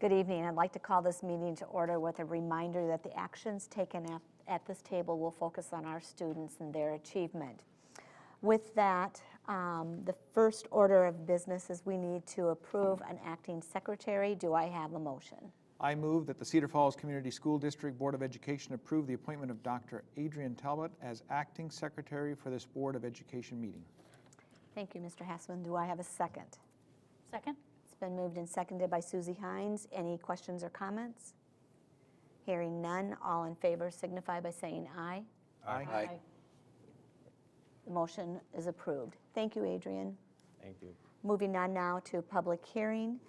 Good evening. I'd like to call this meeting to order with a reminder that the actions taken at this table will focus on our students and their achievement. With that, the first order of business is we need to approve an acting secretary. Do I have a motion? I move that the Cedar Falls Community School District Board of Education approve the appointment of Dr. Adrian Talbot as acting secretary for this Board of Education meeting. Thank you, Mr. Hassman. Do I have a second? Second. It's been moved and seconded by Susie Hines. Any questions or comments? Hearing none, all in favor signify by saying aye. Aye. The motion is approved. Thank you, Adrian. Thank you. Moving on now to public hearing.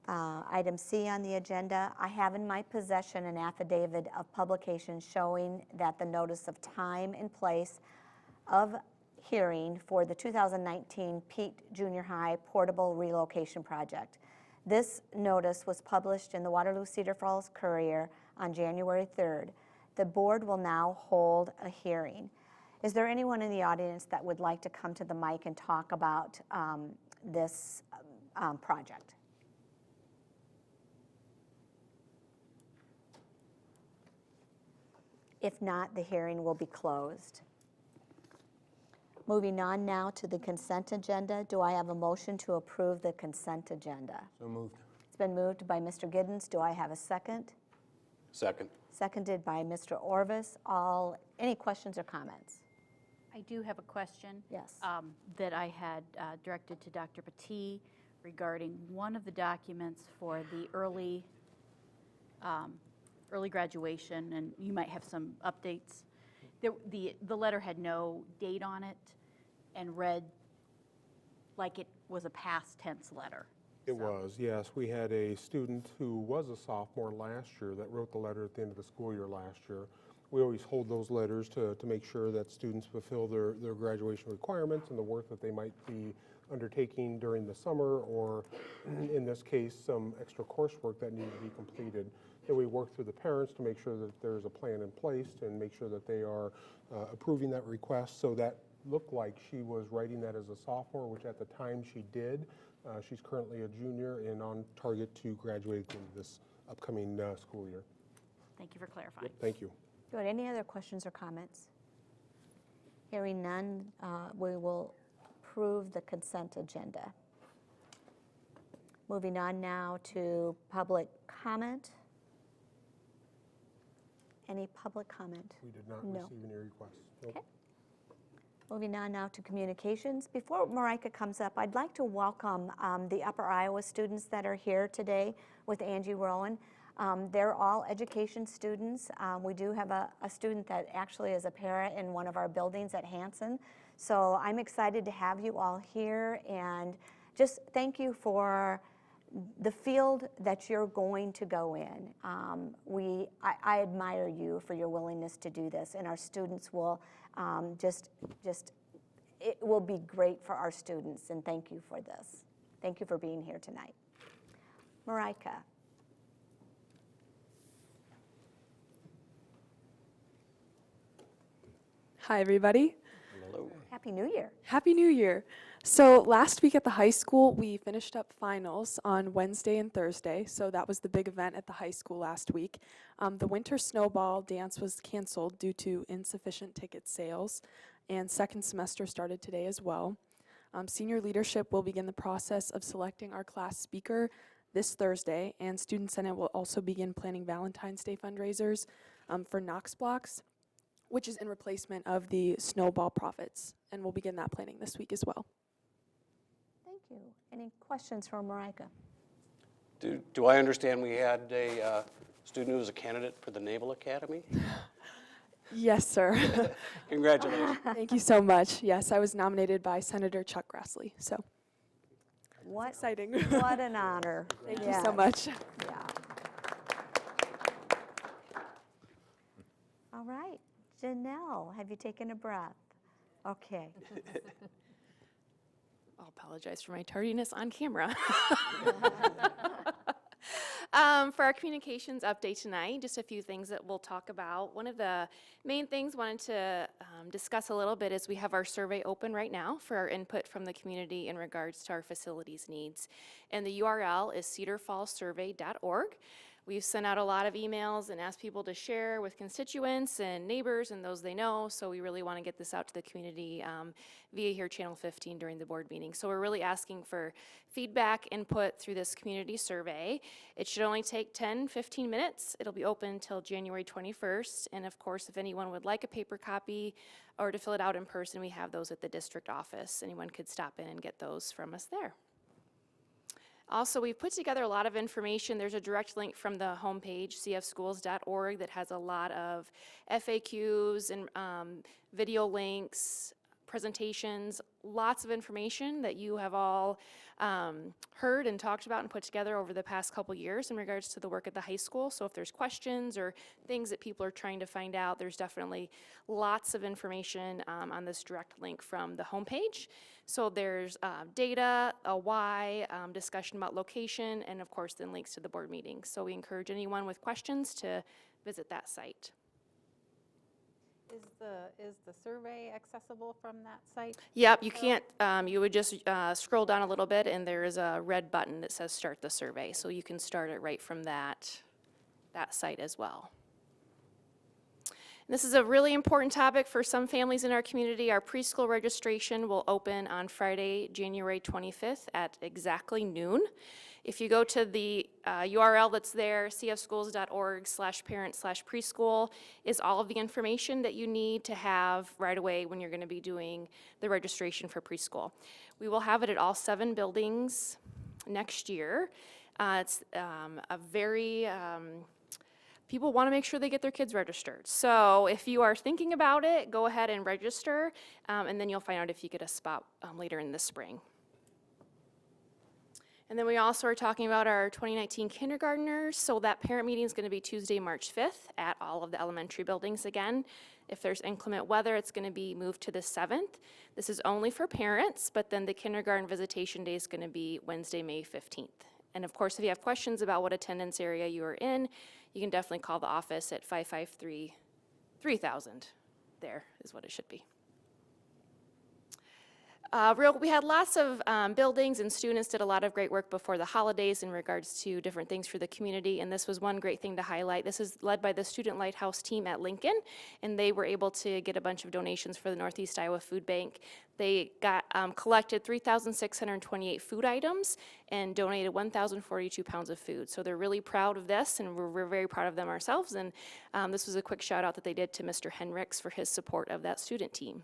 Item C on the agenda, I have in my possession an affidavit of publication showing that the notice of time and place of hearing for the 2019 Pete Junior High Portable Relocation Project. This notice was published in the Waterloo Cedar Falls Courier on January 3rd. The board will now hold a hearing. Is there anyone in the audience that would like to come to the mic and talk about this project? If not, the hearing will be closed. Moving on now to the consent agenda. Do I have a motion to approve the consent agenda? So moved. It's been moved by Mr. Giddens. Do I have a second? Second. Seconded by Mr. Orvis. Any questions or comments? I do have a question. Yes. That I had directed to Dr. Petit regarding one of the documents for the early graduation, and you might have some updates. The letter had no date on it and read like it was a past tense letter. It was, yes. We had a student who was a sophomore last year that wrote the letter at the end of the school year last year. We always hold those letters to make sure that students fulfill their graduation requirements and the work that they might be undertaking during the summer, or in this case, some extra coursework that needed to be completed. And we work through the parents to make sure that there's a plan in place and make sure that they are approving that request. So that looked like she was writing that as a sophomore, which at the time she did. She's currently a junior and on target to graduate at the end of this upcoming school year. Thank you for clarifying. Thank you. Good. Any other questions or comments? Hearing none, we will approve the consent agenda. Moving on now to public comment. Any public comment? We did not No. receive any requests. Nope. Okay. Moving on now to communications. Before Marika comes up, I'd like to welcome the Upper Iowa students that are here today with Angie Rowan. They're all education students. We do have a student that actually is a para in one of our buildings at Hanson. So I'm excited to have you all here, and just thank you for the field that you're going to go in. I admire you for your willingness to do this, and our students will it will be great for our students, and thank you for this. Thank you for being here tonight. Marika. Hi, everybody. Hello. Happy New Year. Happy New Year. So last week at the high school, we finished up finals on Wednesday and Thursday. So that was the big event at the high school last week. The winter snowball dance was canceled due to insufficient ticket sales, and second semester started today as well. Senior leadership will begin the process of selecting our class speaker this Thursday, and Student Senate will also begin planning Valentine's Day fundraisers for Knox Blocks, which is in replacement of the snowball profits, and we'll begin that planning this week as well. Thank you. Any questions for Marika? Do I understand we had a student who was a candidate for the Naval Academy? Yes, sir. Congratulations. Thank you so much. Yes, I was nominated by Senator Chuck Grassley, so What exciting. What an honor. Thank you Yes. so much. Yeah. All right. Janelle, have you taken a breath? Okay. I'll apologize for my tardiness on camera. For our communications update tonight, just a few things that we'll talk about. One of the main things wanted to discuss a little bit is we have our survey open right now for our input from the community in regards to our facilities needs. And the URL is cedarfallsurvey.org. We've sent out a lot of emails and asked people to share with constituents and neighbors and those they know, so we really want to get this out to the community via here Channel 15 during the board meeting. So we're really asking for feedback, input through this community survey. It should only take 10-15 minutes. It'll be open until January 21st, and of course, if anyone would like a paper copy or to fill it out in person, we have those at the district office. Anyone could stop in and get those from us there. Also, we've put together a lot of information. There's a direct link from the homepage, cfschools.org, that has a lot of FAQs and video links, presentations, lots of information that you have all heard and talked about and put together over the past couple years in regards to the work at the high school. So if there's questions or things that people are trying to find out, there's definitely lots of information on this direct link from the homepage. So there's data, a why, discussion about location, and of course then links to the board meetings. So we encourage anyone with questions to visit that site. Is the survey accessible from that site? Yep, you can't, you would just scroll down a little bit and there is a red button that says start the survey. So you can start it right from that site as well. And this is a really important topic for some families in our community. Our preschool registration will open on Friday, January 25th at exactly noon. If you go to the URL that's there, cfschools.org/parent/preschool, is all of the information that you need to have right away when you're going to be doing the registration for preschool. We will have it at all 7 buildings next year. It's a very, people want to make sure they get their kids registered. So if you are thinking about it, go ahead and register, and then you'll find out if you get a spot later in the spring. And then we also are talking about our 2019 kindergartners. So that parent meeting is going to be Tuesday, March 5th at all of the elementary buildings again. If there's inclement weather, it's going to be moved to the 7th. This is only for parents, but then the kindergarten visitation day is going to be Wednesday, May 15th. And of course, if you have questions about what attendance area you are in, you can definitely call the office at 553-3000. There is what it should be. We had lots of buildings and students did a lot of great work before the holidays in regards to different things for the community, and this was one great thing to highlight. This is led by the Student Lighthouse team at Lincoln, and they were able to get a bunch of donations for the Northeast Iowa Food Bank. They got collected 3,628 food items and donated 1,042 pounds of food. So they're really proud of this, and we're very proud of them ourselves, and this was a quick shout out that they did to Mr. Henricks for his support of that student team.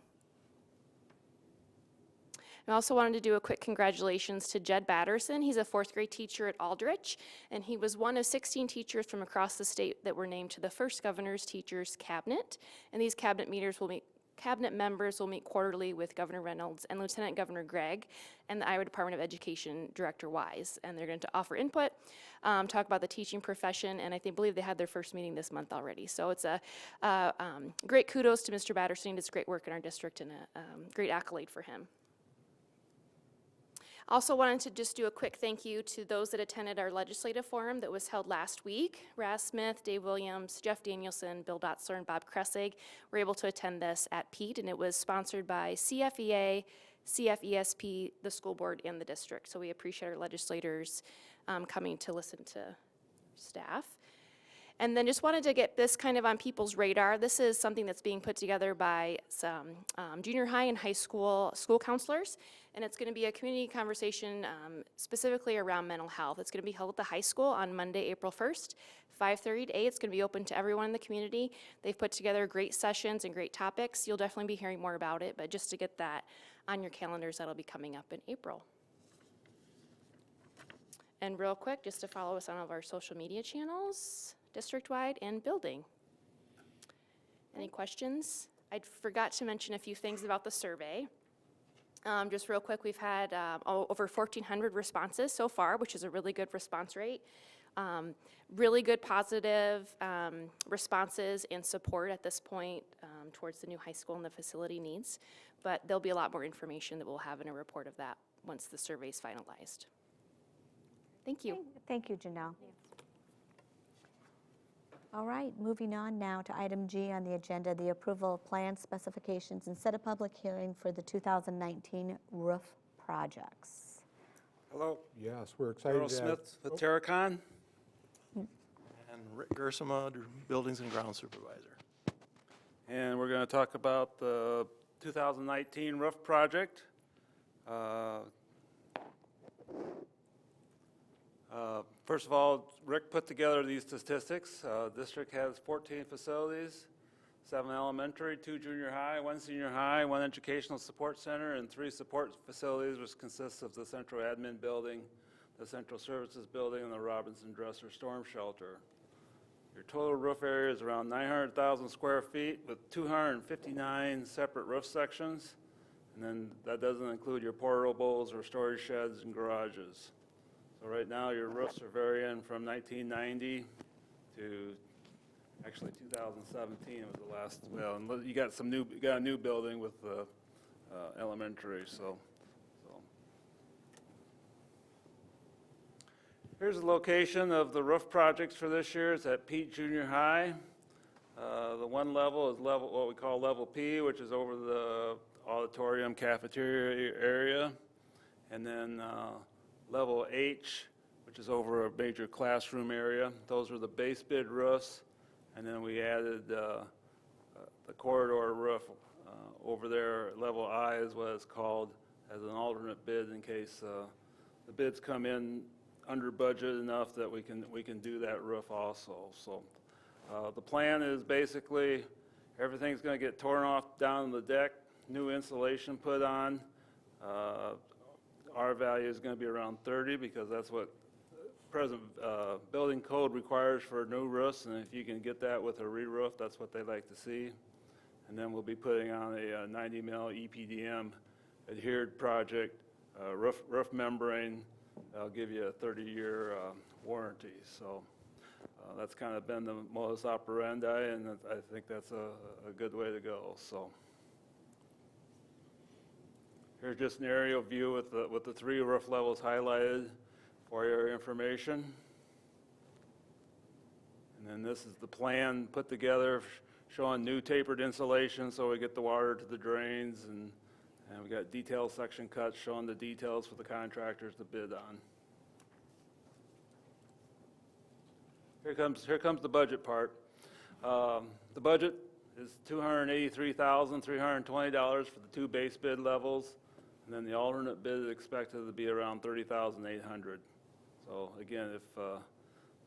I also wanted to do a quick congratulations to Jed Batterson. He's a 4th grade teacher at Aldrich, and he was one of 16 teachers from across the state that were named to the first Governor's Teachers Cabinet. And these cabinet members will meet quarterly with Governor Reynolds and Lieutenant Governor Gregg and the Iowa Department of Education Director Wise. And they're going to offer input, talk about the teaching profession, and I believe they had their first meeting this month already. So it's a great kudos to Mr. Batterson. He does great work in our district and a great accolade for him. Also wanted to just do a quick thank you to those that attended our legislative forum that was held last week. Raz Smith, Dave Williams, Jeff Danielson, Bill Dotzler, and Bob Kressig were able to attend this at Pete, and it was sponsored by CFEA, CFESP, the school board, and the district. So we appreciate our legislators coming to listen to staff. And then just wanted to get this kind of on people's radar. This is something that's being put together by some junior high and high school counselors, and it's going to be a community conversation specifically around mental health. It's going to be held at the high school on Monday, April 1st, 5:30 to 8. It's going to be open to everyone in the community. They've put together great sessions and great topics. You'll definitely be hearing more about it, but just to get that on your calendars, that'll be coming up in April. And real quick, just to follow us on all of our social media channels, district-wide and building. Any questions? I forgot to mention a few things about the survey. Just real quick, we've had over 1,400 responses so far, which is a really good response rate. Really good positive responses and support at this point towards the new high school and the facility needs. But there'll be a lot more information that we'll have in a report of that once the survey is finalized. Thank you. Thank you, Janelle. All right, moving on now to item G on the agenda, the approval of plan specifications and set a public hearing for the 2019 roof projects. Hello, Yes, we're excited Earl to have. Smith with Terracon. And Rick Gersema, Buildings and Ground Supervisor. And we're going to talk about the 2019 roof project. First of all, Rick put together these statistics. District has 14 facilities, 7 elementary, 2 junior high, 1 senior high, 1 educational support center, and 3 support facilities, which consists of the central admin building, the central services building, and the Robinson Dresser storm shelter. Your total roof area is around 900,000 square feet with 259 separate roof sections. And then that doesn't include your portables or storage sheds and garages. So right now, your roofs are varying from 1990 to actually 2017 was the last. Well, and you got a new building with the elementary. So here's the location of the roof projects for this year. It's at Pete Junior High. The one level is what we call level P, which is over the auditorium cafeteria area, and then level H, which is over a major classroom area. Those are the base bid roofs, and then we added the corridor roof over there. Level I is what it's called, as an alternate bid in case the bids come in under budget enough that we can do that roof also. So the plan is basically everything's going to get torn off down the deck, new insulation put on. Our value is going to be around 30 because that's what present building code requires for new roofs, and if you can get that with a re-roof, that's what they like to see. And then we'll be putting on a 90 mil EPDM adhered project roof membrane. That'll give you a 30-year warranty. So that's kind of been the modus operandi, and I think that's a good way to go. So here's just an aerial view with the 3 roof levels highlighted for your information. And then this is the plan put together showing new tapered insulation so we get the water to the drains, and we got detailed section cuts showing the details for the contractors to bid on. Here comes the budget part. The budget is $283,320 for the 2 base bid levels. And then the alternate bid is expected to be around $30,800. So again, if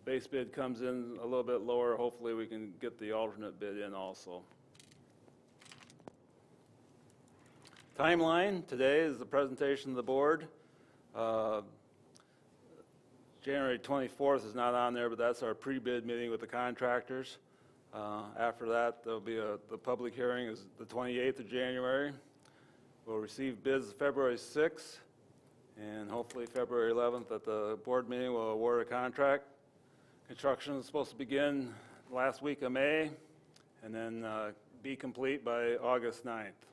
base bid comes in a little bit lower, hopefully we can get the alternate bid in also. Timeline today is the presentation of the board. January 24th is not on there, but that's our pre-bid meeting with the contractors. After that, there'll be the public hearing is the 28th of January. We'll receive bids February 6th, and hopefully February 11th at the board meeting we'll award a contract. Construction is supposed to begin last week of May, and then be complete by August 9th.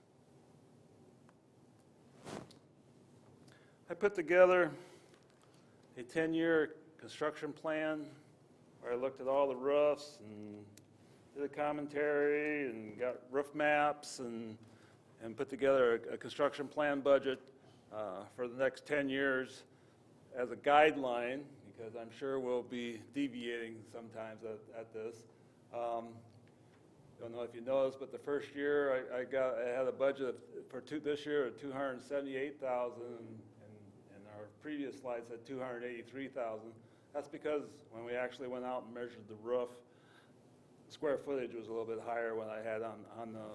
I put together a 10-year construction plan where I looked at all the roofs and did a commentary and got roof maps and put together a construction plan budget for the next 10 years as a guideline, because I'm sure we'll be deviating sometimes at this. Don't know if you noticed, but the first year I had a budget for this year of $278,000, and our previous slide said $283,000. That's because when we actually went out and measured the roof, the square footage was a little bit higher when I had on the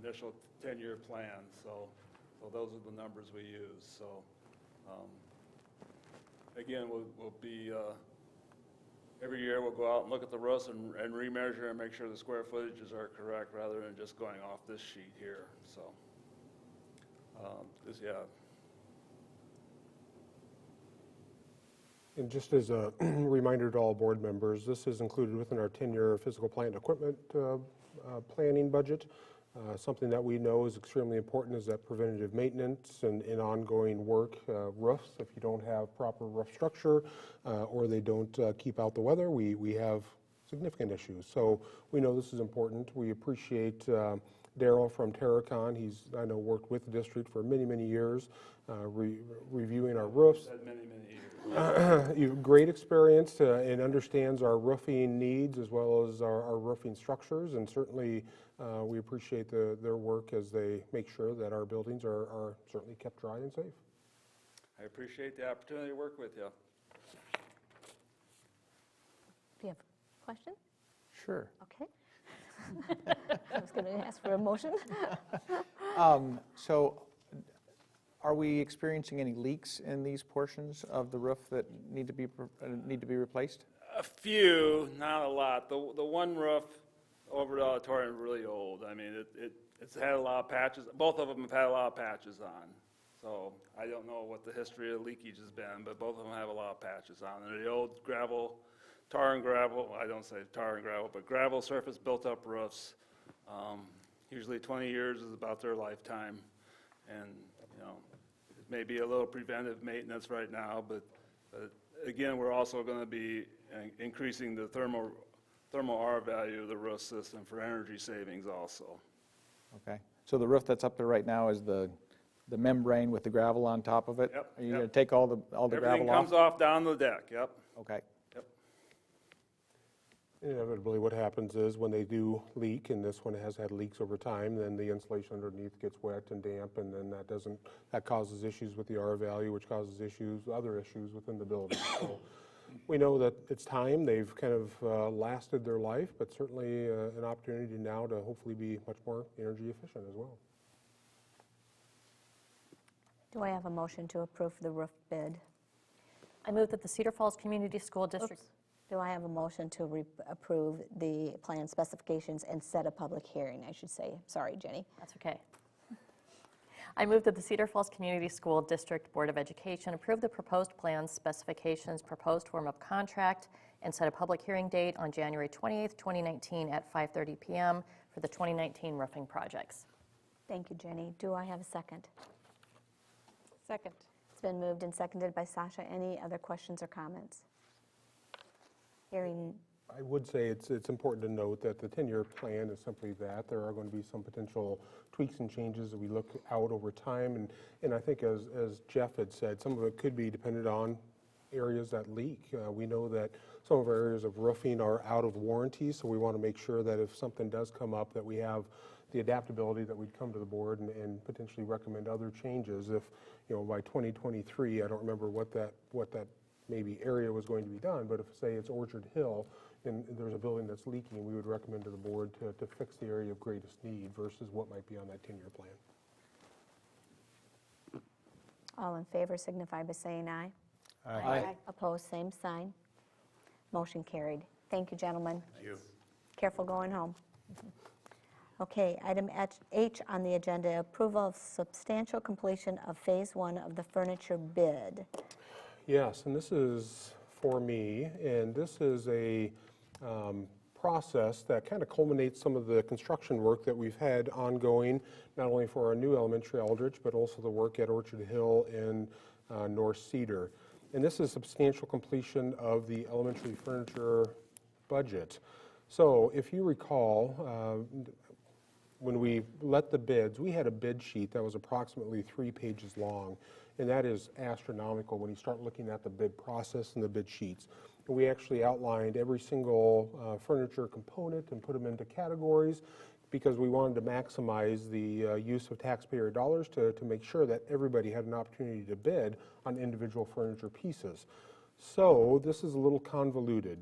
initial 10-year plan. So those are the numbers we use. So again, we'll be every year we'll go out and look at the roofs and remeasure and make sure the square footages are correct rather than just going off this sheet here. So yeah. And just as a reminder to all board members, this is included within our 10-year physical plant and equipment planning budget. Something that we know is extremely important is that preventative maintenance and ongoing work. Roofs, if you don't have proper roof structure or they don't keep out the weather, we have significant issues. So we know this is important. We appreciate Daryl from Terracon. He's, I know, worked with the district for many, many years, reviewing our roofs. Many, many years. You have great experience and understands our roofing needs as well as our roofing structures, and certainly we appreciate their work as they make sure that our buildings are certainly kept dry and safe. I appreciate the opportunity to work with you. Do you have a question? Sure. Okay. I was going to ask for a motion. So are we experiencing any leaks in these portions of the roof that need to be replaced? A few, not a lot. The one roof over the auditorium is really old. I mean, it's had a lot of patches. Both of them have had a lot of patches on. So I don't know what the history of leakage has been, but both of them have a lot of patches on. They're the old gravel, tar and gravel, I don't say tar and gravel, but gravel surface built up roofs. Usually 20 years is about their lifetime. And, you know, it may be a little preventive maintenance right now, but again, we're also going to be increasing the thermal R value of the roof system for energy savings also. Okay. So the roof that's up there right now is the membrane with the gravel on top of it? Yep, Are you yep. going to take all the gravel Everything off? comes off down the deck, yep. Okay. Yep. Inevitably, what happens is when they do leak, and this one has had leaks over time, then the insulation underneath gets wet and damp, and then that causes issues with the R value, which causes other issues within the building. So we know that it's time. They've kind of lasted their life, but certainly an opportunity now to hopefully be much more energy efficient as well. Do I have a motion to approve the roof bid? I move that the Cedar Falls Community School District. Do I have a motion to approve the plan specifications and set a public hearing, I should say? Sorry, Jenny. That's okay. I move that the Cedar Falls Community School District Board of Education approve the proposed plans, specifications, proposed form of contract, and set a public hearing date on January 28th, 2019 at 5:30 p.m. for the 2019 roofing projects. Thank you, Jenny. Do I have a second? Second. It's been moved and seconded by Sasha. Any other questions or comments? Hearing, I would say it's important to note that the 10-year plan is simply that. There are going to be some potential tweaks and changes that we look out over time. And I think as Jeff had said, some of it could be dependent on areas that leak. We know that some of our areas of roofing are out of warranty, so we want to make sure that if something does come up, that we have the adaptability that we'd come to the board and potentially recommend other changes. If, by 2023, I don't remember what that maybe area was going to be done, but if, say, it's Orchard Hill and there's a building that's leaking, we would recommend to the board to fix the area of greatest need versus what might be on that 10-year plan. all in favor signify by saying aye. Aye. Opposed, same sign. Motion carried. Thank you, gentlemen. Thank you. Careful going home. Okay, item H on the agenda, approval of substantial completion of Phase 1 of the furniture bid. Yes, and this is for me, and this is a process that kind of culminates some of the construction work that we've had ongoing, not only for our new elementary Eldridge, but also the work at Orchard Hill and North Cedar. And this is substantial completion of the elementary furniture budget. So if you recall, when we let the bids, we had a bid sheet that was approximately 3 pages long, and that is astronomical when you start looking at the bid process and the bid sheets. And we actually outlined every single furniture component and put them into categories because we wanted to maximize the use of taxpayer dollars to make sure that everybody had an opportunity to bid on individual furniture pieces. So this is a little convoluted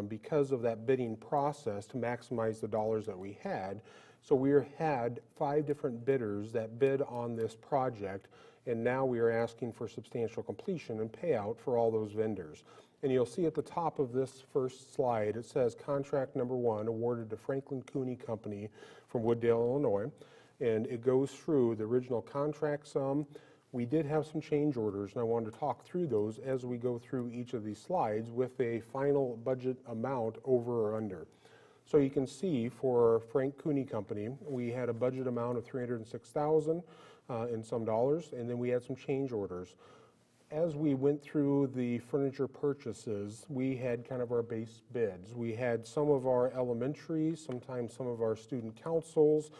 because of that bidding process to maximize the dollars that we had. So we had 5 different bidders that bid on this project, and now we are asking for substantial completion and payout for all those vendors. And you'll see at the top of this first slide, it says contract number 1 awarded to Franklin Cooney Company from Wooddale, Illinois. And it goes through the original contract sum. We did have some change orders, and I wanted to talk through those as we go through each of these slides with a final budget amount over or under. So you can see for Frank Cooney Company, we had a budget amount of $306,000 in some dollars, and then we had some change orders. As we went through the furniture purchases, we had kind of our base bids. We had some of our elementary, sometimes some of our student councils,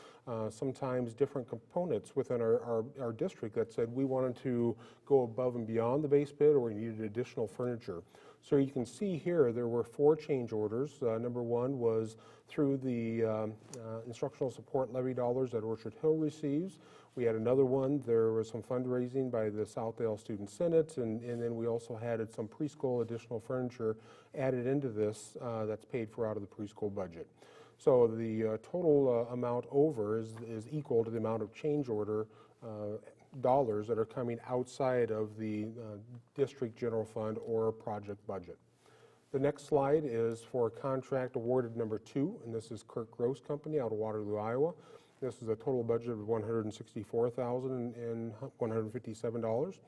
sometimes different components within our district that said we wanted to go above and beyond the base bid or we needed additional furniture. So you can see here there were 4 change orders. Number 1 was through the instructional support levy dollars that Orchard Hill receives. We had another one, there was some fundraising by the Southdale Student Senate, and then we also had some preschool additional furniture added into this that's paid for out of the preschool budget. So the total amount over is equal to the amount of change order dollars that are coming outside of the district general fund or project budget. The next slide is for contract awarded number 2, and this is Kirk Gross Company out of Waterloo, Iowa. This is a total budget of $164,157.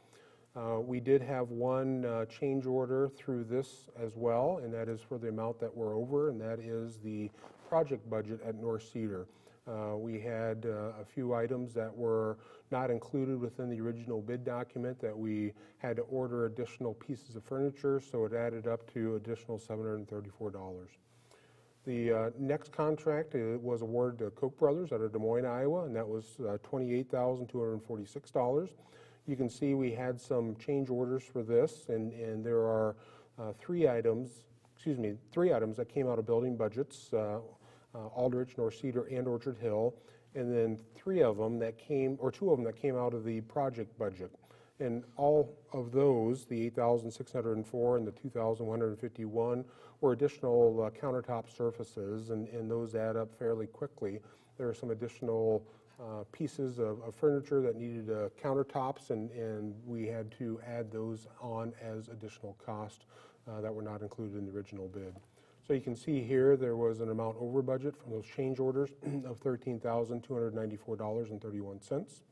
We did have one change order through this as well, and that is for the amount that we're over, and that is the project budget at North Cedar. We had a few items that were not included within the original bid document that we had to order additional pieces of furniture, so it added up to additional $734. The next contract was awarded to Koch brothers out of Des Moines, Iowa, and that was $28,246. You can see we had some change orders for this, and there are 3 items that came out of building budgets, Aldrich, North Cedar, and Orchard Hill, and then 2 of them that came out of the project budget. And all of those, the 8,604 and the 2,151, were additional countertop surfaces, and those add up fairly quickly. There are some additional pieces of furniture that needed countertops, and we had to add those on as additional cost that were not included in the original bid. So you can see here there was an amount over budget from those change orders of $13,294.31.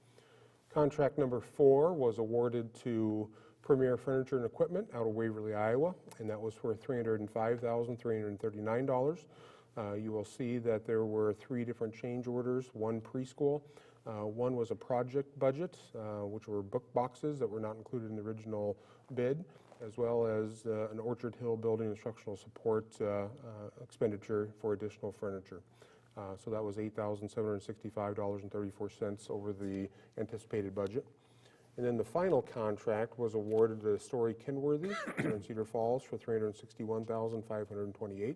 Contract number 4 was awarded to Premier Furniture and Equipment out of Waverly, Iowa, and that was for $305,339. You will see that there were 3 different change orders, 1 preschool, 1 was a project budget, which were book boxes that were not included in the original bid, as well as an Orchard Hill building instructional support expenditure for additional furniture. So that was $8,765.34 over the anticipated budget. And then the final contract was awarded to Story Kenworthy in Cedar Falls for $361,528.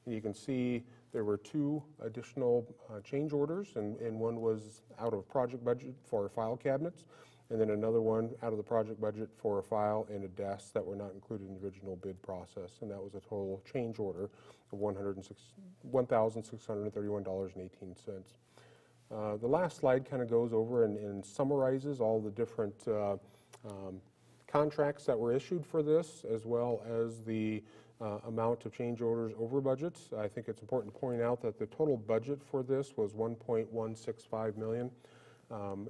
And you can see there were 2 additional change orders, and one was out of project budget for file cabinets, and then another one out of the project budget for a file and a desk that were not included in the original bid process, and that was a total change order of $1,631.18. The last slide kind of goes over and summarizes all the different contracts that were issued for this, as well as the amount of change orders over budgets. I think it's important to point out that the total budget for this was $1.165 million.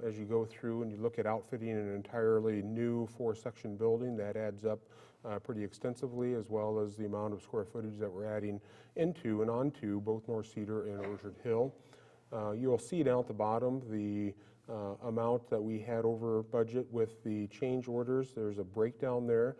As you go through and you look at outfitting an entirely new 4-section building, that adds up pretty extensively, as well as the amount of square footage that we're adding into and onto both North Cedar and Orchard Hill. You'll see down at the bottom the amount that we had over budget with the change orders. There's a breakdown there.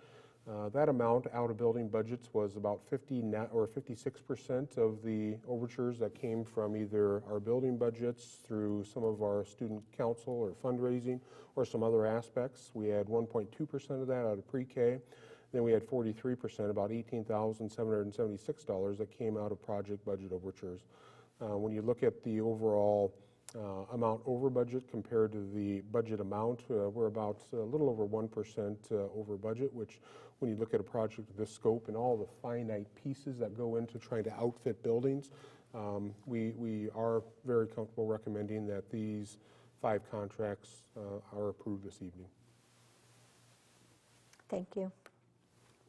That amount out of building budgets was about 56% of the overtures that came from either our building budgets through some of our student council or fundraising or some other aspects. We had 1.2% of that out of pre-K. Then we had 43%, about $18,776 that came out of project budget overtures. When you look at the overall amount over budget compared to the budget amount, we're about a little over 1% over budget, which when you look at a project of this scope and all the finite pieces that go into trying to outfit buildings, we are very comfortable recommending that these 5 contracts are approved this evening. Thank you.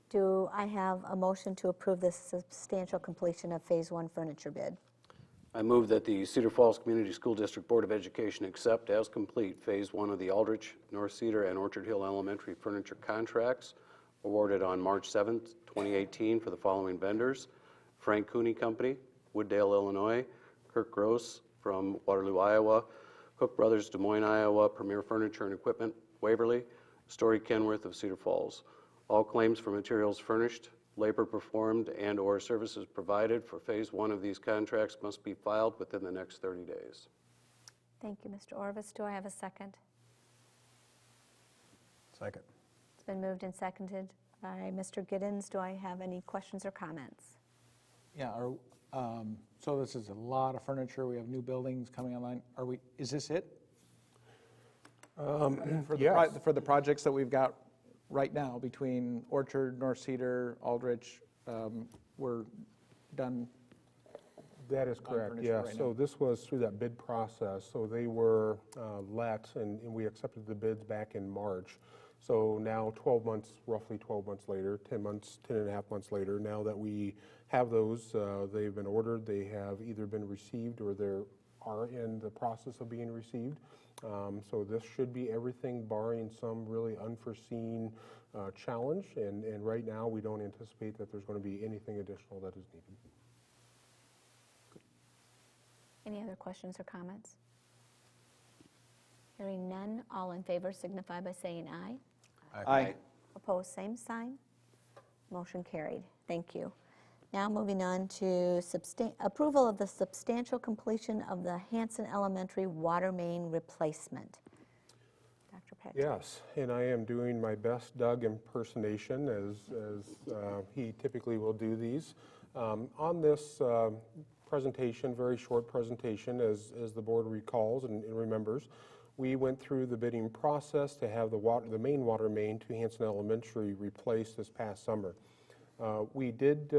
Do I have a motion to approve the substantial completion of Phase 1 furniture bid? I move that the Cedar Falls Community School District Board of Education accept as complete Phase 1 of the Aldrich, North Cedar, and Orchard Hill Elementary furniture contracts awarded on March 7th, 2018 for the following vendors: Frank Cooney Company, Wooddale, Illinois; Kirk Gross from Waterloo, Iowa; Koch brothers, Des Moines, Iowa; Premier Furniture and Equipment, Waverly; Story Kenworth of Cedar Falls. All claims for materials furnished, labor performed, and/or services provided for Phase 1 of these contracts must be filed within the next 30 days. Thank you, Mr. Orvis. Do I have a second? Second. It's been moved and seconded by Mr. Giddens. Do I have any questions or comments? Yeah, so this is a lot of furniture. We have new buildings coming online. Is this it? Yes. For the projects that we've got right now between Orchard, North Cedar, Aldrich, we're done. That is correct, furniture yeah. right So now. this was through that bid process. So they were let, and we accepted the bids back in March. So now 12 months, roughly 12 months later, 10 and a half months later, now that we have those, they've been ordered, they have either been received or they are in the process of being received. So this should be everything barring some really unforeseen challenge. And right now, we don't anticipate that there's going to be anything additional that is needed. Any other questions or comments? Hearing none, all in favor signify by saying aye. Aye. Opposed, same sign. Motion carried. Thank you. Now moving on to approval of the substantial completion of the Hanson Elementary water main replacement. Dr. Patrick. Yes, and I am doing my best Doug impersonation as he typically will do these. On this presentation, very short presentation, as the board recalls and remembers, we went through the bidding process to have the main water main to Hanson Elementary replaced this past summer. We did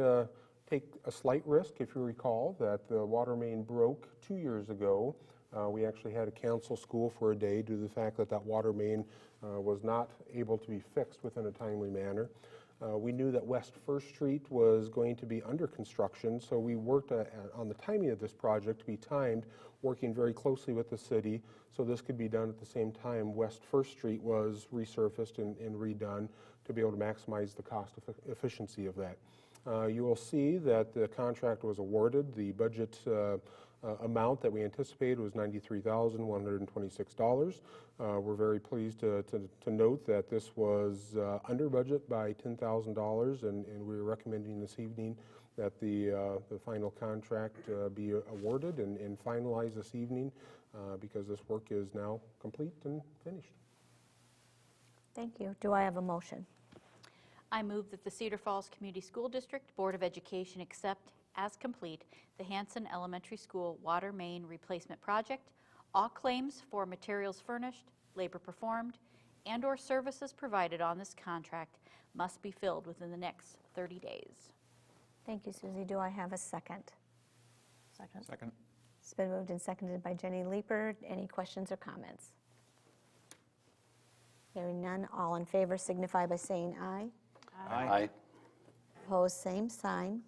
take a slight risk, if you recall, that the water main broke 2 years ago. We actually had to cancel school for a day due to the fact that water main was not able to be fixed within a timely manner. We knew that West First Street was going to be under construction, so we worked on the timing of this project to be timed, working very closely with the city, so this could be done at the same time West First Street was resurfaced and redone to be able to maximize the cost efficiency of that. You will see that the contract was awarded. The budget amount that we anticipated was $93,126. We're very pleased to note that this was under budget by $10,000, and we're recommending this evening that the final contract be awarded and finalized this evening because this work is now complete and finished. Thank you. Do I have a motion? I move that the Cedar Falls Community School District Board of Education accept as complete the Hanson Elementary School water main replacement project. All claims for materials furnished, labor performed, and/or services provided on this contract must be filled within the next 30 days. Thank you, Susie. Do I have a second? Second. Second. It's been moved and seconded by Jenny Leeper. Any questions or comments? Hearing none, all in favor signify by saying aye. Aye. Opposed, same sign.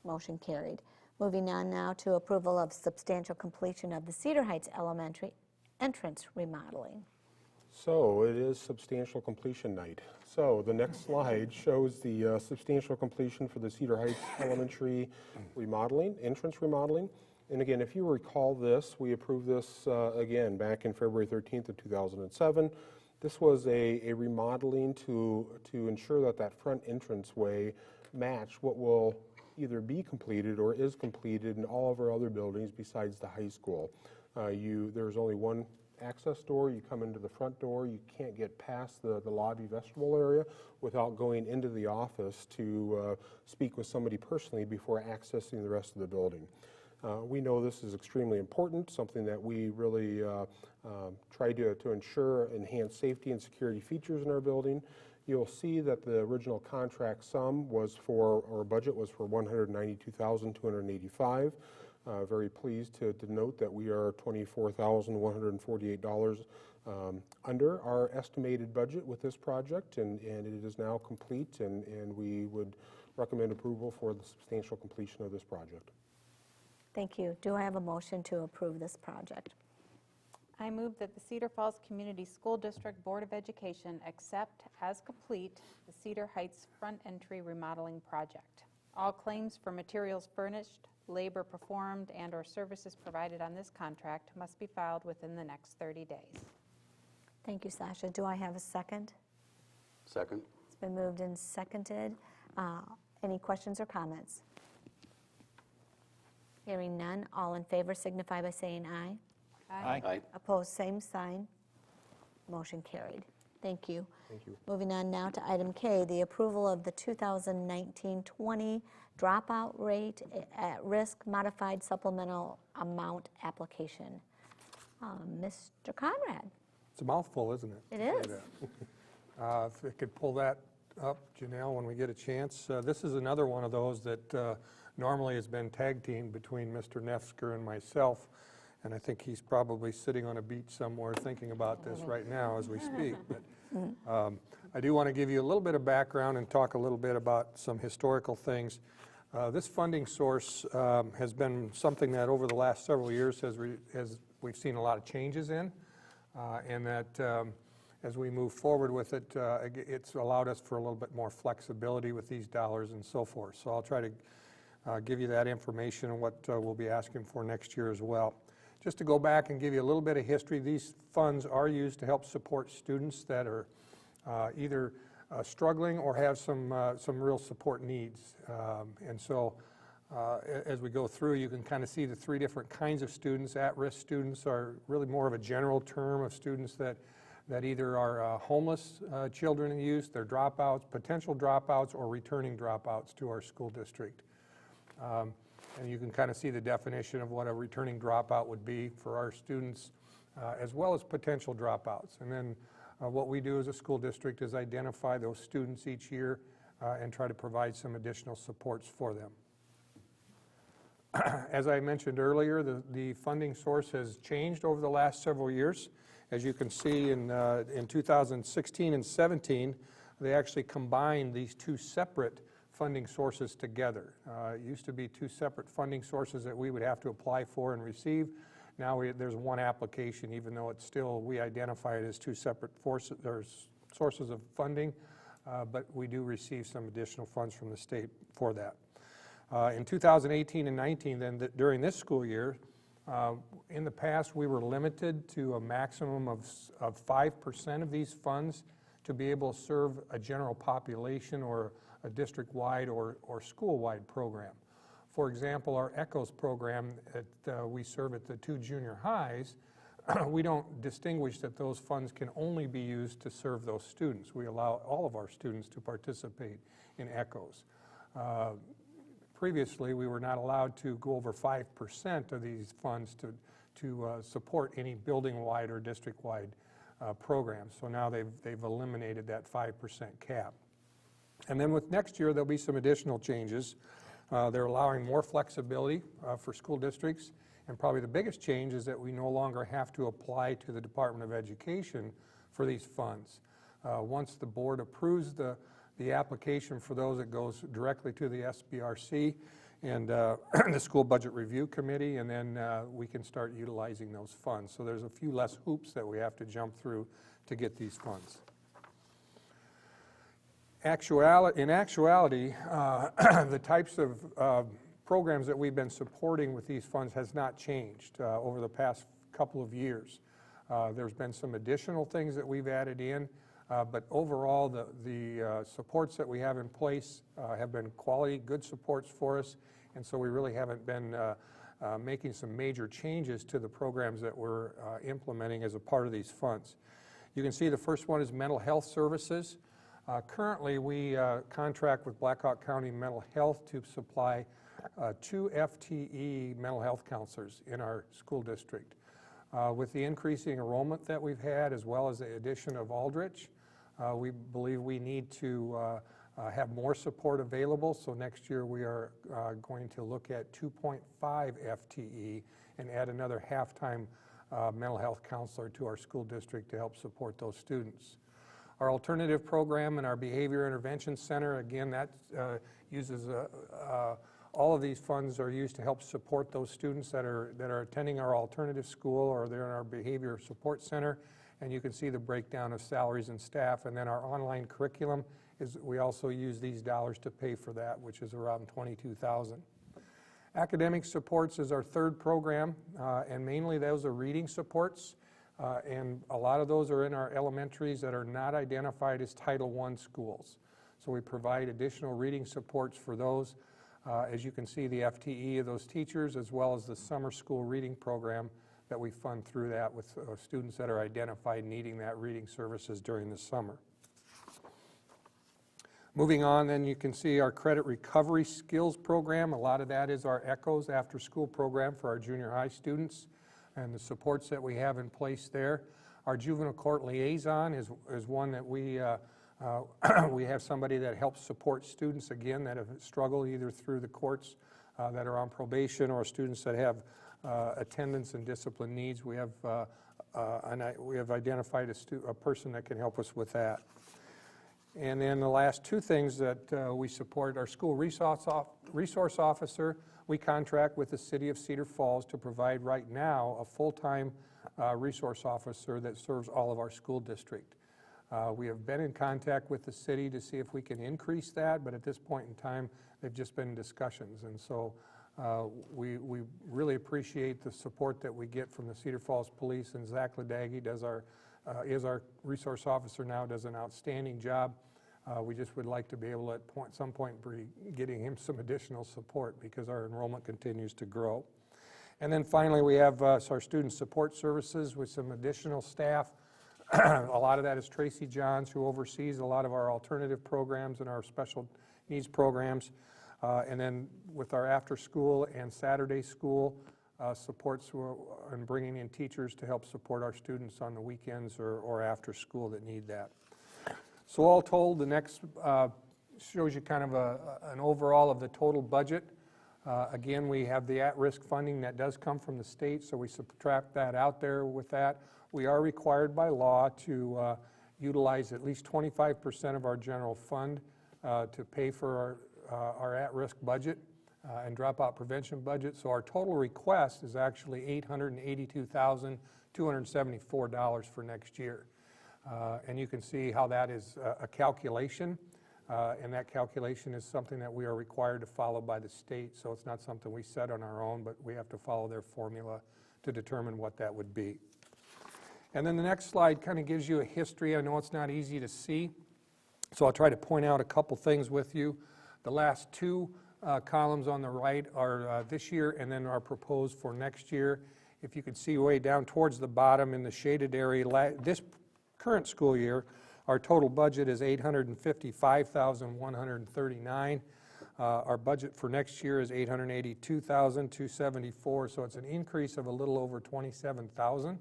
Motion carried. Moving on now to approval of substantial completion of the Cedar Heights Elementary entrance remodeling. So it is substantial completion night. So the next slide shows the substantial completion for the Cedar Heights Elementary entrance remodeling. And again, if you recall this, we approved this again back in February 13th of 2007. This was a remodeling to ensure that front entranceway matched what will either be completed or is completed in all of our other buildings besides the high school. There's only one access door. You come into the front door. You can't get past the lobby vestibule area without going into the office to speak with somebody personally before accessing the rest of the building. We know this is extremely important, something that we really try to ensure enhanced safety and security features in our building. You'll see that the original contract sum was or budget was for $192,285. Very pleased to note that we are $24,148 under our estimated budget with this project, and it is now complete, and we would recommend approval for the substantial completion of this project. Thank you. Do I have a motion to approve this project? I move that the Cedar Falls Community School District Board of Education accept as complete the Cedar Heights front entry remodeling project. All claims for materials furnished, labor performed, and/or services provided on this contract must be filed within the next 30 days. Thank you, Sasha. Do I have a second? Second. It's been moved and seconded. Any questions or comments? Hearing none, all in favor signify by saying aye. Aye. Opposed, same sign. Motion carried. Thank you. Thank you. Moving on now to item K, the approval of the 2019-20 dropout rate at risk modified supplemental amount application. Mr. Conrad. It's a mouthful, isn't it? It is. If we could pull that up, Janelle, when we get a chance. This is another one of those that normally has been tag teamed between Mr. Nefsker and myself, and I think he's probably sitting on a beach somewhere thinking about this right now as we speak. But I do want to give you a little bit of background and talk a little bit about some historical things. This funding source has been something that over the last several years we've seen a lot of changes in, and that as we move forward with it, it's allowed us for a little bit more flexibility with these dollars and so forth. So I'll try to give you that information and what we'll be asking for next year as well. Just to go back and give you a little bit of history, these funds are used to help support students that are either struggling or have some real support needs. And so as we go through, you can kind of see the three different kinds of students. At-risk students are really more of a general term of students that either are homeless children in youth, they're dropouts, potential dropouts, or returning dropouts to our school district. And you can kind of see the definition of what a returning dropout would be for our students, as well as potential dropouts. And then what we do as a school district is identify those students each year and try to provide some additional supports for them. As I mentioned earlier, the funding source has changed over the last several years. As you can see in 2016 and 17, they actually combined these two separate funding sources together. It used to be two separate funding sources that we would have to apply for and receive. Now there's one application, even though it's still, we identify it as two separate sources of funding, but we do receive some additional funds from the state for that. In 2018 and 19, then during this school year, in the past we were limited to a maximum of 5% of these funds to be able to serve a general population or a district-wide or school-wide program. For example, our ECHOS program that we serve at the two junior highs, we don't distinguish that those funds can only be used to serve those students. We allow all of our students to participate in ECHOS. Previously, we were not allowed to go over 5% of these funds to support any building-wide or district-wide programs. So now they've eliminated that 5% cap. And then with next year, there'll be some additional changes. They're allowing more flexibility for school districts, and probably the biggest change is that we no longer have to apply to the Department of Education for these funds. Once the board approves the application for those, it goes directly to the SBRC and the School Budget Review Committee, and then we can start utilizing those funds. So there's a few less hoops that we have to jump through to get these funds. In actuality, the types of programs that we've been supporting with these funds has not changed over the past couple of years. There's been some additional things that we've added in, but overall the supports that we have in place have been quality, good supports for us, and so we really haven't been making some major changes to the programs that we're implementing as a part of these funds. You can see the first one is mental health services. Currently, we contract with Blackhawk County Mental Health to supply 2 FTE mental health counselors in our school district. With the increasing enrollment that we've had, as well as the addition of Aldrich, we believe we need to have more support available. So next year we are going to look at 2.5 FTE and add another half-time mental health counselor to our school district to help support those students. Our alternative program and our behavior intervention center, again, that uses all of these funds are used to help support those students that are attending our alternative school or they're in our behavior support center. And you can see the breakdown of salaries and staff. And then our online curriculum is we also use these dollars to pay for that, which is around $22,000. Academic supports is our third program, and mainly those are reading supports. and a lot of those are in our elementaries that are not identified as Title I schools. So we provide additional reading supports for those. As you can see, the FTE of those teachers, as well as the summer school reading program that we fund through that with students that are identified needing that reading services during the summer. Moving on, then you can see our credit recovery skills program. A lot of that is our ECHOS after school program for our junior high students and the supports that we have in place there. Our juvenile court liaison is one that we have somebody that helps support students, again, that have struggled either through the courts that are on probation or students that have attendance and discipline needs. We have identified a person that can help us with that. And then the last two things that we support, our school resource officer. We contract with the City of Cedar Falls to provide right now a full-time resource officer that serves all of our school district. We have been in contact with the city to see if we can increase that, but at this point in time, they've just been discussions. And so we really appreciate the support that we get from the Cedar Falls Police, and Zach Ladaghi is our resource officer now, does an outstanding job. We just would like to be able at some point be getting him some additional support because our enrollment continues to grow. And then finally, we have our student support services with some additional staff. A lot of that is Tracy Johns, who oversees a lot of our alternative programs and our special needs programs. And then with our after school and Saturday school supports and bringing in teachers to help support our students on the weekends or after school that need that. So all told, the next shows you kind of an overall of the total budget. Again, we have the at-risk funding that does come from the state, so we subtract that out there with that. We are required by law to utilize at least 25% of our general fund to pay for our at-risk budget and dropout prevention budget. So our total request is actually $882,274 for next year. And you can see how that is a calculation, and that calculation is something that we are required to follow by the state, so it's not something we set on our own, but we have to follow their formula to determine what that would be. And then the next slide kind of gives you a history. I know it's not easy to see, so I'll try to point out a couple things with you. The last two columns on the right are this year and then are proposed for next year. If you can see way down towards the bottom in the shaded area, this current school year, our total budget is $855,139. Our budget for next year is $882,274, so it's an increase of a little over $27,000.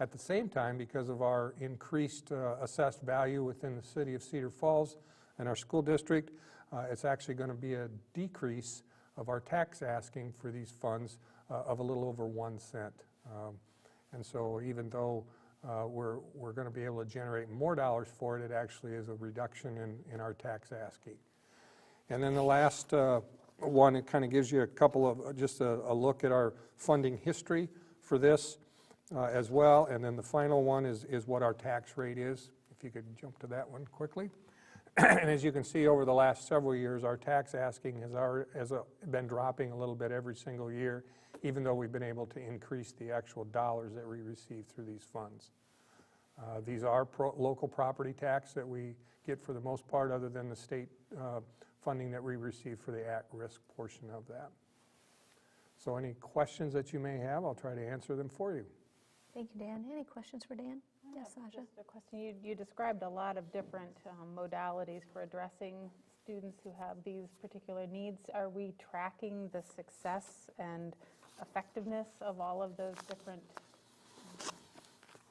At the same time, because of our increased assessed value within the city of Cedar Falls and our school district, it's actually going to be a decrease of our tax asking for these funds of a little over 1 cent. And so even though we're going to be able to generate more dollars for it, it actually is a reduction in our tax asking. And then the last one, it kind of gives you a couple of, just a look at our funding history for this as well. And then the final one is what our tax rate is. If you could jump to that one quickly. And as you can see, over the last several years, our tax asking has been dropping a little bit every single year, even though we've been able to increase the actual dollars that we receive through these funds. These are local property tax that we get for the most part, other than the state funding that we receive for the at-risk portion of that. So any questions that you may have, I'll try to answer them for you. Thank you, Dan. Any questions for Dan? Yes, Sasha? Just a question. You described a lot of different modalities for addressing students who have these particular needs. Are we tracking the success and effectiveness of all of those different?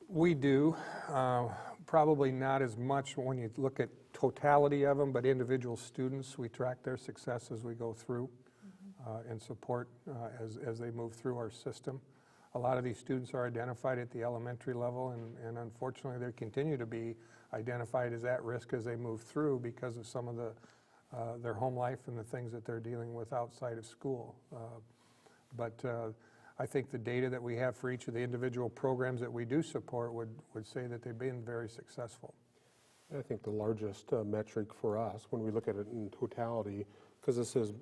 We do. Probably not as much when you look at totality of them, but individual students, we track their success as we go through and support as they move through our system. A lot of these students are identified at the elementary level, and unfortunately they continue to be identified as at risk as they move through because of some of their home life and the things that they're dealing with outside of school. But I think the data that we have for each of the individual programs that we do support would say that they've been very successful. I think the largest metric for us, when we look at it in totality, because this is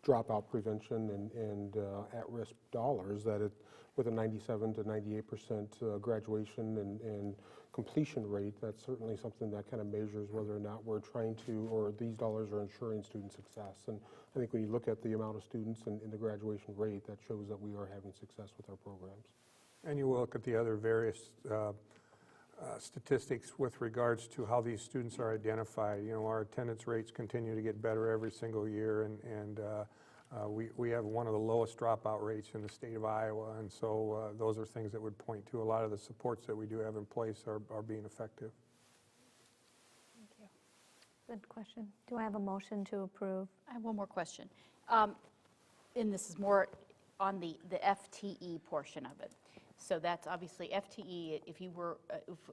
dropout prevention and at-risk dollars, that with a 97 to 98% graduation and completion rate, that's certainly something that kind of measures whether or not we're trying to, or these dollars are ensuring student success. And I think when you look at the amount of students and the graduation rate, that shows that we are having success with our programs. And you will look at the other various statistics with regards to how these students are identified. You know, our attendance rates continue to get better every single year, and we have one of the lowest dropout rates in the state of Iowa, and so those are things that would point to a lot of the supports that we do have in place are being effective. Thank you. Good question. Do I have a motion to approve? I have one more question. And this is more on the FTE portion of it. So that's obviously FTE, if you were,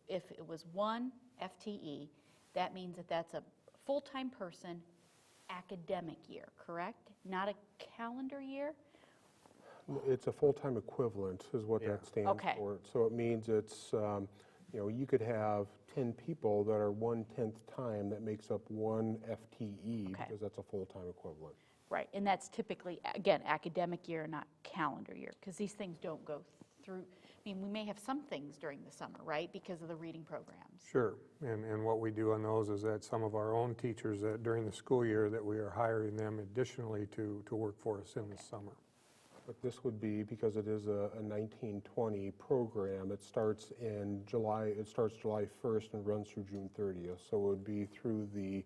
if it was one FTE, that means that that's a full-time person academic year, correct? Not a calendar year? It's a full-time equivalent is what that stands Okay. for. So it means it's, you know, you could have 10 people that are 1/10 time, that makes up one FTE, Okay. because that's a full-time equivalent. Right, and that's typically, again, academic year, not calendar year, because these things don't go through. I mean, we may have some things during the summer, right, because of the reading programs. Sure, and what we do on those is that some of our own teachers that during the school year that we are hiring them additionally to work for us in the summer. But this would be, because it is a 1920 program, it starts in July, it starts July 1st and runs through June 30th. So it would be through the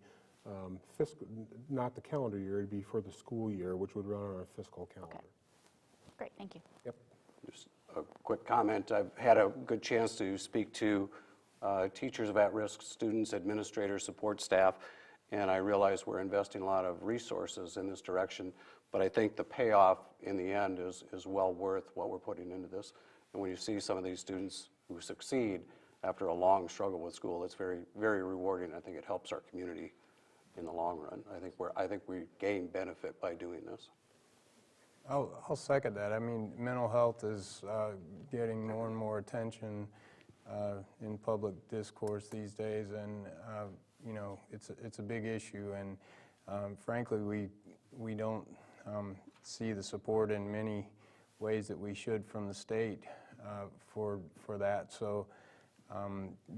fiscal, not the calendar year, it'd be for the school year, which would run on a fiscal calendar. Okay. Great, thank you. Yep. Just a quick comment. I've had a good chance to speak to teachers of at-risk students, administrators, support staff, and I realize we're investing a lot of resources in this direction, but I think the payoff in the end is well worth what we're putting into this. And when you see some of these students who succeed after a long struggle with school, it's very, very rewarding. I think it helps our community in the long run. I think we gain benefit by doing this. I'll second that. I mean, mental health is getting more and more attention in public discourse these days, and you know, it's a big issue. And frankly, we don't see the support in many ways that we should from the state for that. So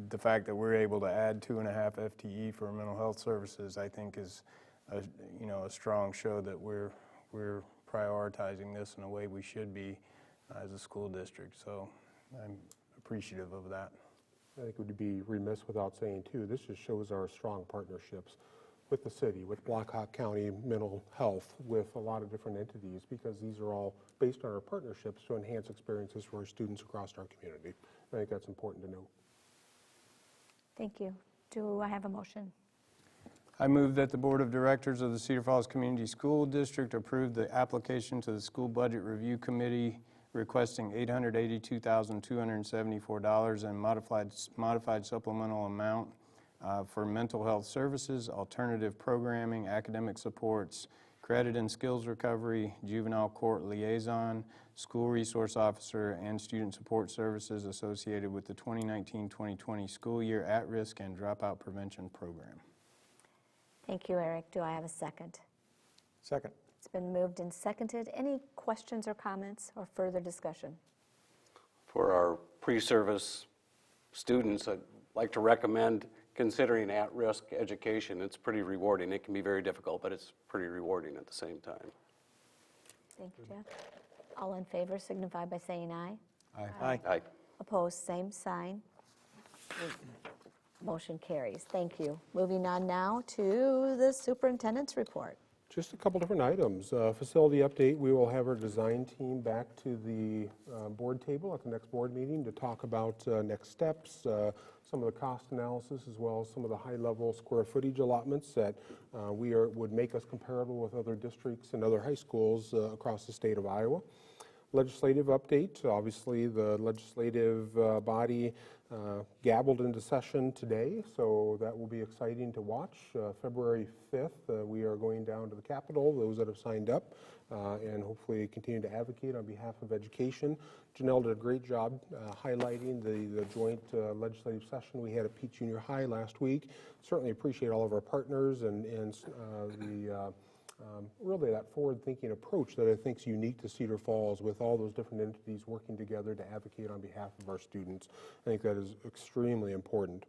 the fact that we're able to add 2.5 FTE for mental health services, I think, is a strong show that we're prioritizing this in a way we should be as a school district. So I'm appreciative of that. I think it would be remiss without saying, too, this just shows our strong partnerships with the city, with Blackhawk County Mental Health, with a lot of different entities, because these are all based on our partnerships to enhance experiences for our students across our community. I think that's important to note. Thank you. Do I have a motion? I move that the Board of Directors of the Cedar Falls Community School District approve the application to the School Budget Review Committee requesting $882,274 and modified supplemental amount for mental health services, alternative programming, academic supports, credit and skills recovery, juvenile court liaison, school resource officer, and student support services associated with the 2019-2020 school year at-risk and dropout prevention program. Thank you, Eric. Do I have a second? Second. It's been moved and seconded. Any questions or comments or further discussion? For our pre-service students, I'd like to recommend considering at-risk education. It's pretty rewarding. It can be very difficult, but it's pretty rewarding at the same time. Thank you, Jeff. All in favor signify by saying aye. Aye. Aye. Opposed, same sign. Motion carries. Thank you. Moving on now to the superintendent's report. Just a couple different items. Facility update, we will have our design team back to the board table at the next board meeting to talk about next steps, some of the cost analysis, as well as some of the high-level square footage allotments that would make us comparable with other districts and other high schools across the state of Iowa. Legislative update, obviously the legislative body gabbled into session today, so that will be exciting to watch. February 5th, we are going down to the Capitol, those that have signed up, and hopefully continue to advocate on behalf of education. Janelle did a great job highlighting the joint legislative session we had at Peach Junior High last week. Certainly appreciate all of our partners and the really that forward-thinking approach that I think is unique to Cedar Falls, with all those different entities working together to advocate on behalf of our students. I think that is extremely important.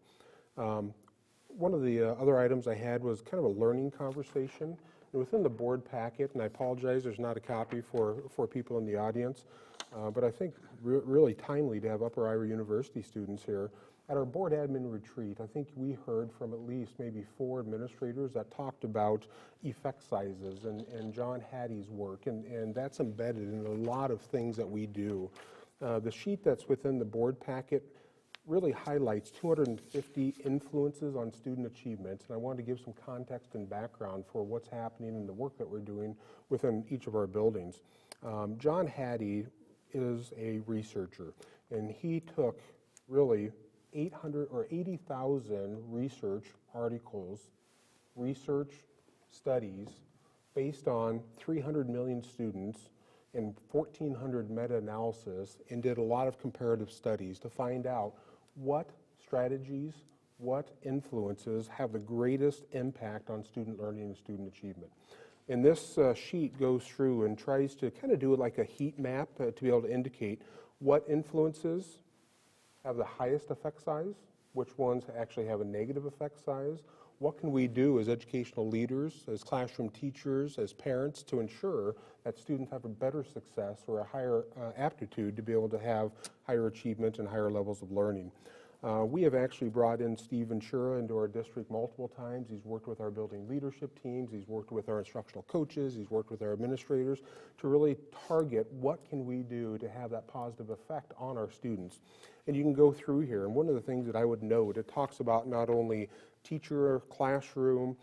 One of the other items I had was kind of a learning conversation. And within the board packet, and I apologize, there's not a copy for people in the audience, but I think really timely to have Upper Iowa University students here. At our board admin retreat, I think we heard from at least maybe 4 administrators that talked about effect sizes and John Hattie's work, and that's embedded in a lot of things that we do. The sheet that's within the board packet really highlights 250 influences on student achievement, and I wanted to give some context and background for what's happening in the work that we're doing within each of our buildings. John Hattie is a researcher, and he took really 800 or 80,000 research articles, research studies based on 300 million students and 1,400 meta-analysis, and did a lot of comparative studies to find out what strategies, what influences have the greatest impact on student learning and student achievement. And this sheet goes through and tries to kind of do it like a heat map to be able to indicate what influences have the highest effect size, which ones actually have a negative effect size. What can we do as educational leaders, as classroom teachers, as parents to ensure that students have a better success or a higher aptitude to be able to have higher achievement and higher levels of learning? We have actually brought in Steve Ventura into our district multiple times. He's worked with our building leadership teams, he's worked with our instructional coaches, he's worked with our administrators to really target what can we do to have that positive effect on our students. And you can go through here, and one of the things that I would note, it talks about not only teacher, classroom,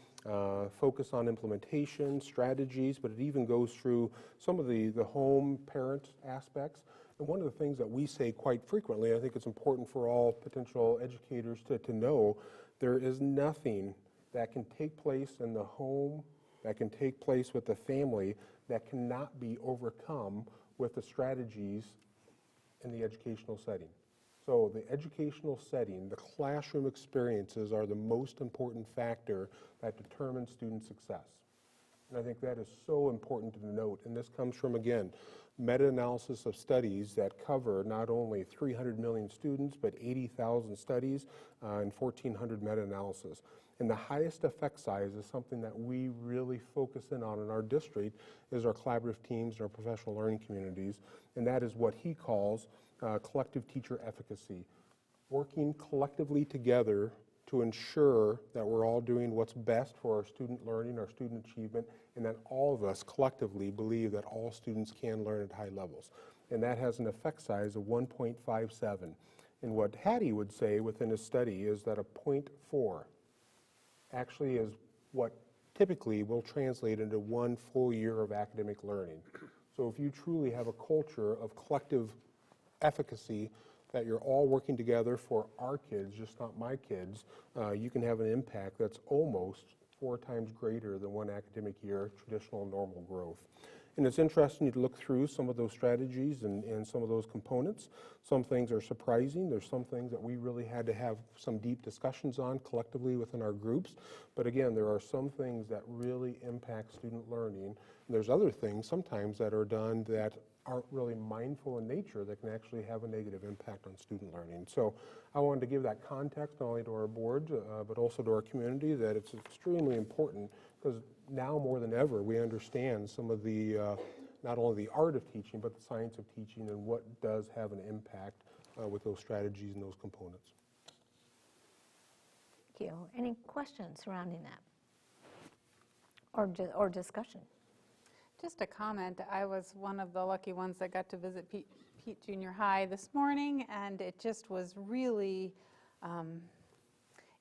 focus on implementation, strategies, but it even goes through some of the home parent aspects. And one of the things that we say quite frequently, I think it's important for all potential educators to know, there is nothing that can take place in the home, that can take place with the family, that cannot be overcome with the strategies in the educational setting. So the educational setting, the classroom experiences are the most important factor that determines student success. And I think that is so important to note. And this comes from, again, meta-analysis of studies that cover not only 300 million students, but 80,000 studies and 1,400 meta-analysis. And the highest effect size is something that we really focus in on in our district, is our collaborative teams and our professional learning communities. And that is what he calls collective teacher efficacy. Working collectively together to ensure that we're all doing what's best for our student learning, our student achievement, and that all of us collectively believe that all students can learn at high levels. And that has an effect size of 1.57. And what Hattie would say within his study is that a 0.4 actually is what typically will translate into 1 full year of academic learning. So if you truly have a culture of collective efficacy, that you're all working together for our kids, just not my kids, you can have an impact that's almost 4 times greater than 1 academic year traditional normal growth. And it's interesting to look through some of those strategies and some of those components. Some things are surprising. There's some things that we really had to have some deep discussions on collectively within our groups. But again, there are some things that really impact student learning. And there's other things sometimes that are done that aren't really mindful in nature that can actually have a negative impact on student learning. So I wanted to give that context not only to our board, but also to our community, that it's extremely important, because now more than ever we understand some of the, not only the art of teaching, but the science of teaching and what does have an impact with those strategies and those components. Thank you. Any questions surrounding that? Or discussion? Just a comment, I was one of the lucky ones that got to visit Pete Junior High this morning, and it just was really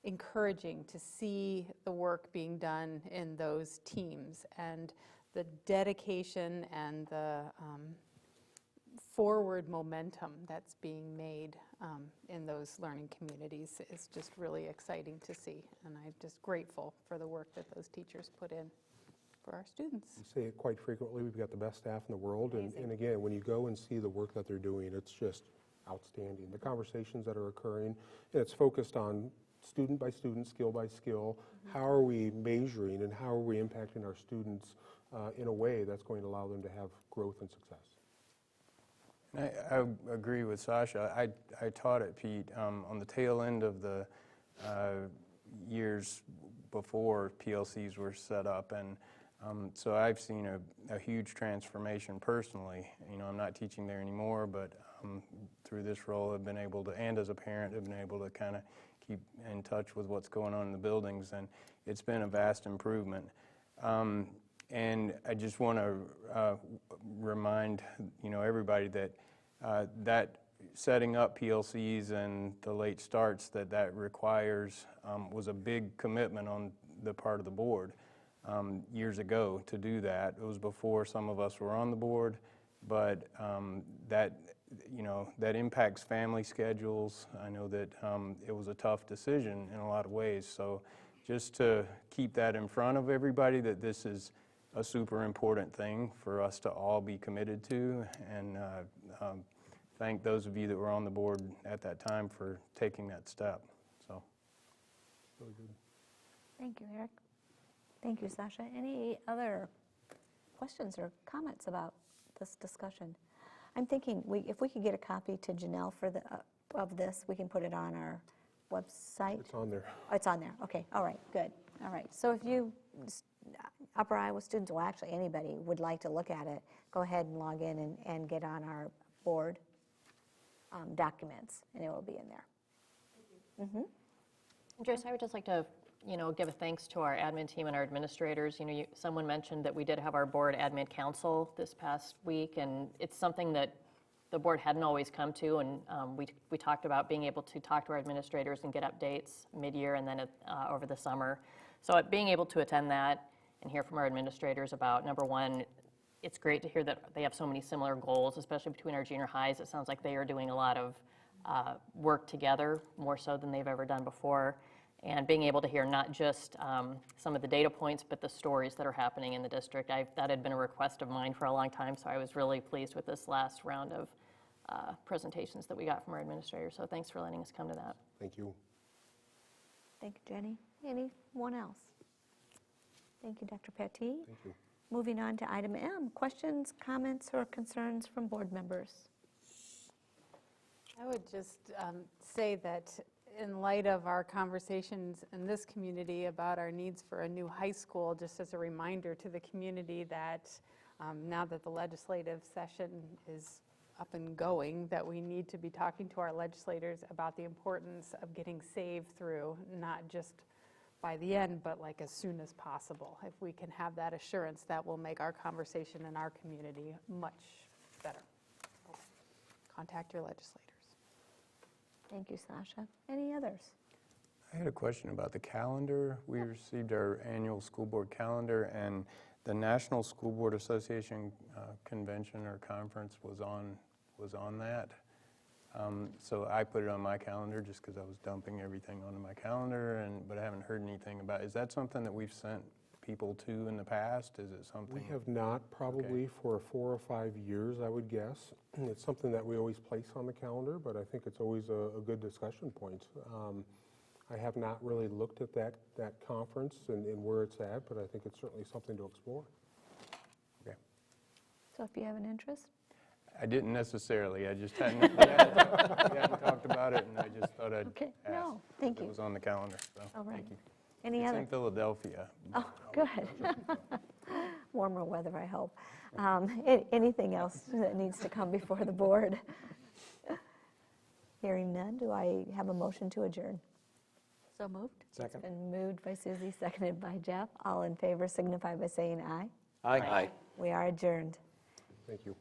encouraging to see the work being done in those teams, and the dedication and the forward momentum that's being made in those learning communities is just really exciting to see, and I'm just grateful for the work that those teachers put in for our students. We say it quite frequently, we've got the best staff in the world, and again, when you go and see the work that they're doing, it's just outstanding. The conversations that are occurring, and it's focused on student by student, skill by skill. How are we measuring and how are we impacting our students in a way that's going to allow them to have growth and success? And I agree with Sasha. I taught at Pete on the tail end of the years before PLCs were set up, and so I've seen a huge transformation personally. You know, I'm not teaching there anymore, but through this role I've been able to, and as a parent, have been able to kind of keep in touch with what's going on in the buildings, and it's been a vast improvement. And I just want to remind everybody that that setting up PLCs and the late starts that requires was a big commitment on the part of the board years ago to do that. It was before some of us were on the board, but that impacts family schedules. I know that it was a tough decision in a lot of ways. So just to keep that in front of everybody, that this is a super important thing for us to all be committed to, and thank those of you that were on the board at that time for taking that step. So, Really good. Thank you, Eric. Thank you, Sasha. Any other questions or comments about this discussion? I'm thinking if we could get a copy to Janelle of this, we can put it on our website. It's on there. Oh, it's on there. Okay. All right. Good. All right. So if you, Upper Iowa students, well, actually anybody would like to look at it, go ahead and log in and get on our board documents, and it will be in there. Joyce, I would just like to, give a thanks to our admin team and our administrators. Someone mentioned that we did have our board admin council this past week, and it's something that the board hadn't always come to, and we talked about being able to talk to our administrators and get updates mid-year and then over the summer. So being able to attend that and hear from our administrators about, number one, it's great to hear that they have so many similar goals, especially between our junior highs. It sounds like they are doing a lot of work together, more so than they've ever done before. And being able to hear not just some of the data points, but the stories that are happening in the district. That had been a request of mine for a long time, so I was really pleased with this last round of presentations that we got from our administrators. So thanks for letting us come to that. Thank you. Thank you, Jenny. Anyone else? Thank you, Dr. Pattee. Thank you. Moving on to item M, questions, comments, or concerns from board members? I would just say that in light of our conversations in this community about our needs for a new high school, just as a reminder to the community that now that the legislative session is up and going, that we need to be talking to our legislators about the importance of getting saved through, not just by the end, but like as soon as possible. If we can have that assurance, that will make our conversation in our community much better. So contact your legislators. Thank you, Sasha. Any others? I had a question about the calendar. We received our annual school board calendar, and the National School Board Association convention or conference was on that. So I put it on my calendar just because I was dumping everything onto my calendar, but I haven't heard anything about it. Is that something that we've sent people to in the past? Is it something? We have not, probably for 4 or 5 years, I would guess. It's something that we always place on the calendar, but I think it's always a good discussion point. I have not really looked at that conference and where it's at, but I think it's certainly something to explore. Okay. So if you have an interest? I didn't necessarily. I just hadn't, we hadn't talked about it, and I just thought I'd Okay, ask. no, thank It you. was on the calendar, so All right. thank you. Any It's other? in Philadelphia. Oh, good. Warmer weather, I hope. Anything else that needs to come before the board? Hearing none, do I have a motion to adjourn? So moved. Second. It's been moved by Susie, seconded by Jeff. All in favor signify by saying aye. Aye. We are adjourned. Thank you.